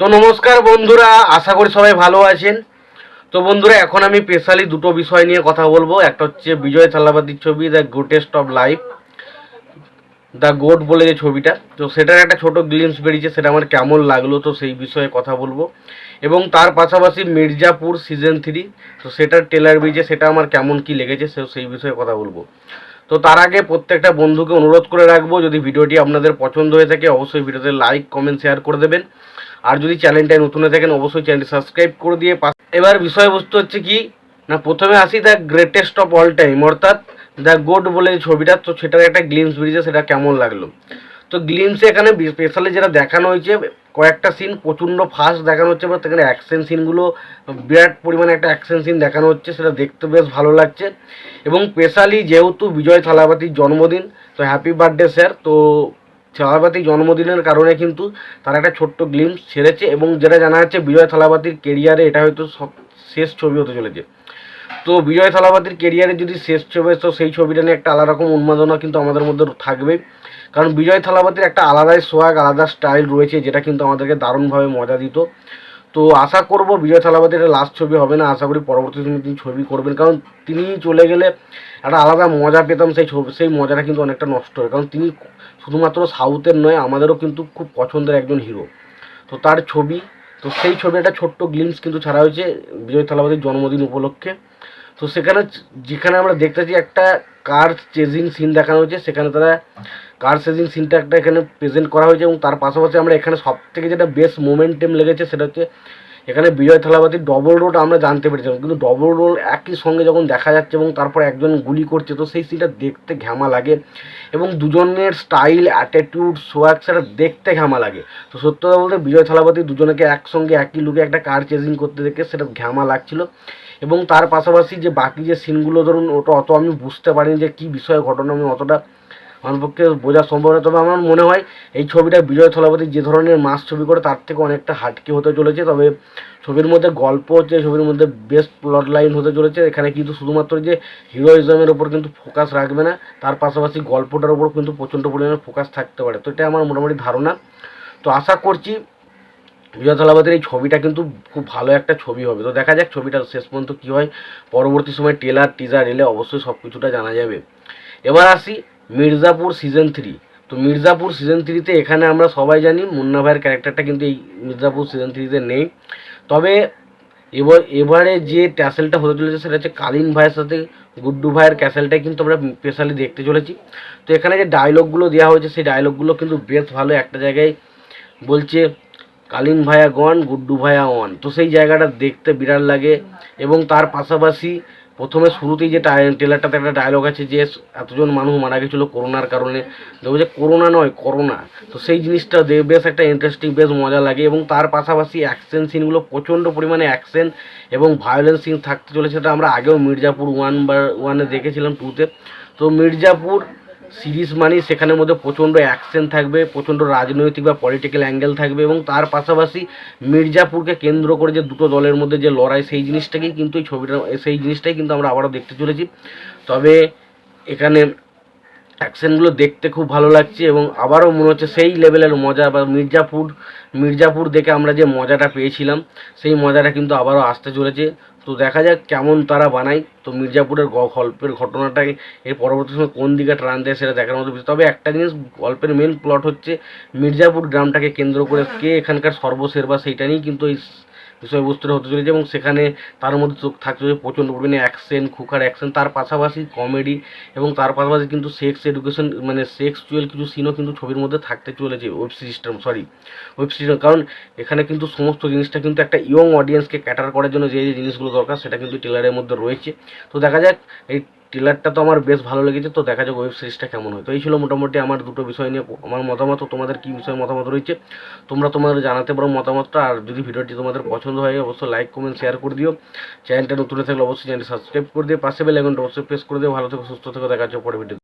তো নমস্কার বন্ধুরা, আশা করি সবাই ভালো আছেন। তো বন্ধুরা, এখন আমি স্পেশালি দুটো বিষয় নিয়ে কথা বলবো। একটা হচ্ছে বিজয় থালাপতির ছবি the greatest of life, the goat বলে যে ছবিটা, তো সেটার একটা ছোট গ্লিমস বেরিয়েছে, সেটা আমার কেমন লাগলো তো সেই বিষয়ে কথা বলবো। এবং তার পাশাপাশি মির্জাপুর সিজন 3, তো সেটার ট্রেলার বেরিয়েছে, সেটা আমার কেমন কি লেগেছে সেই বিষয়ে কথা বলবো। তো তার আগে প্রত্যেকটা বন্ধুকে অনুরোধ করে রাখবো, যদি ভিডিওটি আপনাদের পছন্দ হয়ে থাকে অবশ্যই ভিডিওতে লাইক কমেন্ট শেয়ার করে দেবেন। আর যদি চ্যানেলটায় নতুন হয়ে থাকেন অবশ্যই চ্যানেলটি সাবস্ক্রাইব করে দিয়ে এবার বিষয়বস্তু হচ্ছে কি না, প্রথমে আসি the greatest of all time, অর্থাৎ দ্য গোড বলে ছবিটা, তো সেটার একটা গ্লিমস বেরিয়েছে, সেটা কেমন লাগলো। তো গ্লিমসে এখানে স্পেশালি যেটা দেখানো হয়েছে, কয়েকটা সিন প্রচণ্ড ফাস্ট দেখানো হচ্ছে, বা সেখানে অ্যাকশন সিনগুলো বিরাট পরিমাণে একটা অ্যাকশন সিন দেখানো হচ্ছে, সেটা দেখতে বেশ ভালো লাগছে। এবং স্পেশালি যেহেতু বিজয় থালাপতির জন্মদিন, তো হ্যাপি বার্থডে স্যার। তো থালাপতির জন্মদিনের কারণে কিন্তু তার একটা ছোট্ট গ্লিমস ছেড়েছে, এবং যেটা জানা যাচ্ছে বিজয় থালাপতির কেরিয়ারে এটা হয়তো সব শেষ ছবি হতে চলেছে। তো বিজয় থালাপতির কেরিয়ারে যদি শেষ ছবি, তো সেই ছবিটা নিয়ে একটা আলাদা রকম উন্মাদনা কিন্তু আমাদের মধ্যে থাকবে, কারণ বিজয় থালাপতির একটা আলাদাই সোয়াগ, আলাদা স্টাইল রয়েছে, যেটা কিন্তু আমাদেরকে দারুণভাবে মজা দিত। তো আশা করব বিজয় থালাপতির লাস্ট ছবি হবে না, আশা করি পরবর্তী দিনে তিনি ছবি করবেন, কারণ তিনি চলে গেলে একটা আলাদা মজা পেতাম, সেই মজাটা কিন্তু অনেকটা নষ্ট হয়, কারণ তিনি শুধুমাত্র সাউথের নয়, আমাদেরও কিন্তু খুব পছন্দের একজন হিরো। তো তার ছবি, তো সেই ছবি একটা ছোট্ট গ্লিমস কিন্তু ছাড়া হয়েছে বিজয় থালাপতির জন্মদিন উপলক্ষে। তো সেখানে যেখানে আমরা দেখতেছি একটা কার চেজিং সিন দেখানো হয়েছে, সেখানে তারা কার চেজিং সিনটা একটা এখানে প্রেজেন্ট করা হয়েছে। এবং তার পাশাপাশি আমরা এখানে সব থেকে যেটা বেস্ট মোমেন্টাম লেগেছে, সেটা হচ্ছে এখানে বিজয় থালাপতির ডবল রোল আমরা জানতে পেরেছিলাম, কিন্তু ডবল রোল একই সঙ্গে যখন দেখা যাচ্ছে এবং তারপর একজন গুলি করছে, তো সেই সিনটা দেখতে ঘ্যামা লাগে, এবং দুজনের স্টাইল অ্যাটিটিউড সোয়াগ সেটা দেখতে ঘ্যামা লাগে। তো সত্য কথা বলতে বিজয় থালাপতি দুজনকে একসঙ্গে একই লুকে একটা কার চেজিং করতে দেখে সেটা ঘ্যামা লাগছিল। এবং তার পাশাপাশি যে বাকি যে সিনগুলো, ধরুন ওটা অত আমি বুঝতে পারিনি যে কী বিষয়ে ঘটনা, আমি অতটা আমার পক্ষে বোঝা সম্ভব না। তবে আমার মনে হয় এই ছবিটা বিজয় থালাপতি যে ধরনের মাস ছবি করে তার থেকে অনেকটা হাটকে হতে চলেছে। তবে ছবির মধ্যে গল্প হচ্ছে, ছবির মধ্যে বেস্ট প্লট লাইন হতে চলেছে। এখানে কিন্তু শুধুমাত্র যে হিরোইজমের ওপর কিন্তু ফোকাস রাখবে না, তার পাশাপাশি গল্পটার ওপর কিন্তু প্রচণ্ড পরিমাণে ফোকাস থাকতে পারে। তো এটা আমার মোটামুটি ধারণা। তো আশা করছি বিজয় থালাপতির এই ছবিটা কিন্তু খুব ভালো একটা ছবি হবে। তো দেখা যাক ছবিটা শেষ পর্যন্ত কী হয়, পরবর্তী সময় ট্রেলার টিজার এলে অবশ্যই সব কিছুটা জানা যাবে। এবার আসি মির্জাপুর সিজন 3। তো মির্জাপুর সিজন 3তে এখানে আমরা সবাই জানি মুন্না ভাইয়ের ক্যারেক্টারটা কিন্তু এই মির্জাপুর সিজন 3তে নেই। তবে এবারে যে ট্যাসেলটা হতে চলেছে সেটা হচ্ছে কালীন ভাইয়ের সাথে গুড্ডু ভাইয়ের ক্যাসেলটাই কিন্তু আমরা স্পেশালি দেখতে চলেছি। তো এখানে যে ডায়লগগুলো দেওয়া হয়েছে সেই ডায়লগগুলো কিন্তু বেশ ভালো। একটা জায়গায় বলছে কালীন ভাইয়া গন, গুড্ডু ভাইয়া অন, তো সেই জায়গাটা দেখতে বিরাট লাগে। এবং তার পাশাপাশি প্রথমে শুরুতেই যে ট্রেলারটাতে একটা ডায়লগ আছে যে এতজন মানুষ মারা গেছিলো করোনার কারণে, দেখবো যে করোনা নয় করোনা, তো সেই জিনিসটা বেশ একটা ইন্টারেস্টিং, বেশ মজা লাগে। এবং তার পাশাপাশি অ্যাকশন সিনগুলো প্রচণ্ড পরিমাণে অ্যাকশন এবং ভায়োলেন্স সিন থাকতে চলেছে, সেটা আমরা আগেও মির্জাপুর 1 দেখেছিলাম 2তে। তো মির্জাপুর সিরিজ মানেই সেখানের মধ্যে প্রচণ্ড অ্যাকশন থাকবে, প্রচণ্ড রাজনৈতিক বা পলিটিক্যাল অ্যাঙ্গেল থাকবে, এবং তার পাশাপাশি মির্জাপুরকে কেন্দ্র করে যে দুটো দলের মধ্যে যে লড়াই, সেই জিনিসটাকেই কিন্তু এই ছবিটা, সেই জিনিসটাই কিন্তু আমরা আবারও দেখতে চলেছি। তবে এখানে অ্যাকশনগুলো দেখতে খুব ভালো লাগছে, এবং আবারও মনে হচ্ছে সেই লেভেলের মজা, বা মির্জাপুর দেখে আমরা যে মজাটা পেয়েছিলাম সেই মজাটা কিন্তু আবারও আসতে চলেছে। তো দেখা যাক কেমন তারা বানায়। তো মির্জাপুরের গল্পের ঘটনাটাকে এর পরবর্তী সময় কোন দিকে টার্ন দেয় সেটা দেখার মতো বিষয়। তবে একটা জিনিস, গল্পের মেন প্লট হচ্ছে মির্জাপুর গ্রামটাকে কেন্দ্র করে কে এখানকার সর্বশেরবা, সেইটা নিয়েই কিন্তু এই বিষয়বস্তুটা হতে চলেছে। এবং সেখানে তার মধ্যে থাকতে চলেছে প্রচণ্ড পরিমাণে অ্যাকশন, খুখার অ্যাকশন, তার পাশাপাশি কমেডি, এবং তার পাশাপাশি কিন্তু সেক্স এডুকেশন মানে সেক্সুয়াল কিছু সিনও কিন্তু ছবির মধ্যে থাকতে চলেছে ওয়েব সিরিজটা। কারণ এখানে কিন্তু সমস্ত জিনিসটা কিন্তু একটা ইয়ং অডিয়েন্সকে ক্যাটার করার জন্য যে যে জিনিসগুলো দরকার সেটা কিন্তু ট্রেলারের মধ্যে রয়েছে। তো দেখা যাক, এই ট্রেলারটা তো আমার বেশ ভালো লেগেছে, তো দেখা যাক ওয়েব সিরিজটা কেমন হয়। তো এই ছিল মোটামুটি আমার দুটো বিষয় নিয়ে আমার মতামত। তোমাদের কী বিষয়ে মতামত রয়েছে তোমাদের জানাতে পারো মতামতটা। আর যদি ভিডিওটি তোমাদের পছন্দ হয় অবশ্যই লাইক কমেন্ট শেয়ার করে দিও। চ্যানেলটা নতুন থাকলে অবশ্যই চ্যানেলটি সাবস্ক্রাইব করে দিও, পাশে বেল আইকনটা অবশ্যই প্রেস করে দিও। ভালো থেকো, সুস্থ থেকো, দেখা হচ্ছে পরে ভিডিও।